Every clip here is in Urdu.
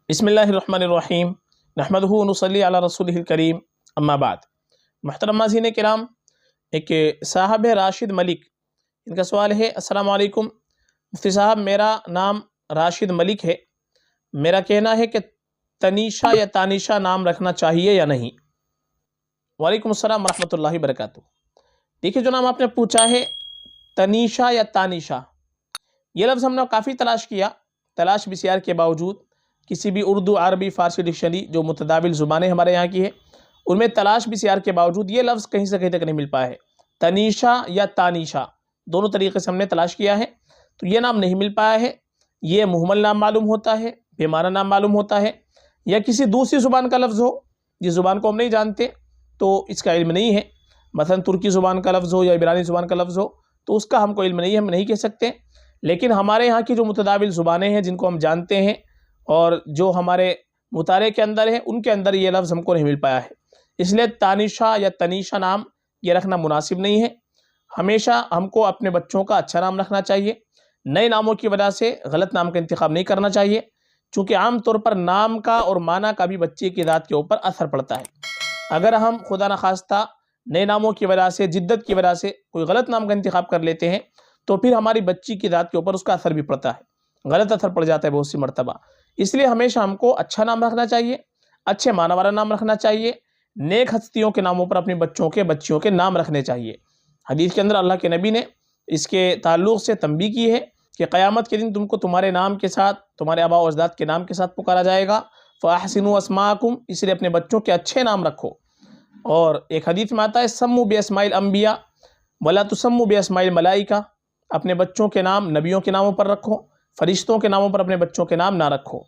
بسم اللہ الرحمن الرحیم نحمدہ ونصلی علی رسولہ الکریم اما بعد۔ محترم ناظرین کرام، ایک صاحب راشد ملک، ان کا سوال ہے: السلام علیکم مفتی صاحب، میرا نام راشد ملک ہے، میرا کہنا ہے کہ تنیشا یا تانیشا نام رکھنا چاہیے یا نہیں؟ وعلیکم السلام ورحمۃ اللہ وبرکاتہ۔ دیکھیے، جو نام آپ نے پوچھا ہے تنیشا یا تانیشا، یہ لفظ ہم نے کافی تلاش کیا، تلاش بسیار کے باوجود کسی بھی اردو، عربی، فارسی ڈکشنری جو متداول زبانیں ہمارے یہاں کی ہے، ان میں تلاش بسیار کے باوجود یہ لفظ کہیں سے کہیں تک نہیں مل پایا ہے۔ تنیشا یا تانیشا دونوں طریقے سے ہم نے تلاش کیا ہے، تو یہ نام نہیں مل پایا ہے۔ یہ مہمل نام معلوم ہوتا ہے، بے معنی نام معلوم ہوتا ہے، یا کسی دوسری زبان کا لفظ ہو جس زبان کو ہم نہیں جانتے تو اس کا علم نہیں ہے، مثلا ترکی زبان کا لفظ ہو یا عبرانی زبان کا لفظ ہو تو اس کا ہم کو علم نہیں ہے، ہم نہیں کہہ سکتے۔ لیکن ہمارے یہاں کی جو متداول زبانیں ہیں جن کو ہم جانتے ہیں اور جو ہمارے مطالعے کے اندر ہے، ان کے اندر یہ لفظ ہم کو نہیں مل پایا ہے، اس لیے تانیشا یا تنیشا نام یہ رکھنا مناسب نہیں ہے۔ ہمیشہ ہم کو اپنے بچوں کا اچھا نام رکھنا چاہیے، نئے ناموں کی وجہ سے غلط نام کا انتخاب نہیں کرنا چاہیے، چونکہ عام طور پر نام کا اور معنی کا بھی بچے کی ذات کے اوپر اثر پڑتا ہے۔ اگر ہم خدا نخواستہ نئے ناموں کی وجہ سے، جدت کی وجہ سے کوئی غلط نام کا انتخاب کر لیتے ہیں تو پھر ہماری بچی کی ذات کے اوپر اس کا اثر بھی پڑتا ہے، غلط اثر پڑ جاتا ہے بہت سی مرتبہ۔ اس لیے ہمیشہ ہم کو اچھا نام رکھنا چاہیے، اچھے معنی والا نام رکھنا چاہیے، نیک ہستیوں کے ناموں پر اپنے بچیوں کے نام رکھنے چاہیے۔ حدیث کے اندر اللہ کے نبی نے اس کے تعلق سے تنبیہ کی ہے کہ قیامت کے دن تم کو تمہارے نام کے ساتھ، تمہارے آباء و اجداد کے نام کے ساتھ پکارا جائے گا۔ فَأَحْسِنُوا أَسْمَاءَكُمْ، اس لیے اپنے بچوں کے اچھے نام رکھو۔ اور ایک حدیث میں آتا ہے سموا بِأَسْمَاءِ الْأَنْبِيَاء وَلَا تُسَمُّوا بِأَسْمَاءِ الْمَلَائِكَةِ، اپنے بچوں کے نام نبیوں کے ناموں پر رکھو، فرشتوں کے ناموں پر اپنے بچوں کے نام نہ رکھو۔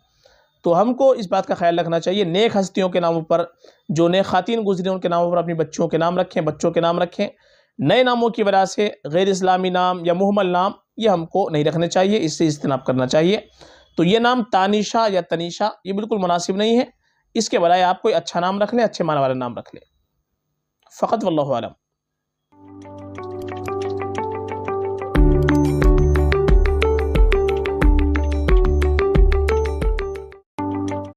تو ہم کو اس بات کا خیال رکھنا چاہیے، نیک ہستیوں کے ناموں پر، جو نیک خواتین گزری ان کے ناموں پر اپنی بچوں کے نام رکھیں، بچوں کے نام رکھیں۔ نئے ناموں کی وجہ سے غیر اسلامی نام یا مہمل نام یہ ہم کو نہیں رکھنے چاہیے، اس سے اجتناب کرنا چاہیے۔ تو یہ نام تانیشا یا تنیشا یہ بالکل مناسب نہیں ہے، اس کے بجائے آپ کوئی اچھا نام رکھ لیں، اچھے معنی والا نام رکھ لیں فقط، واللہ اعلم۔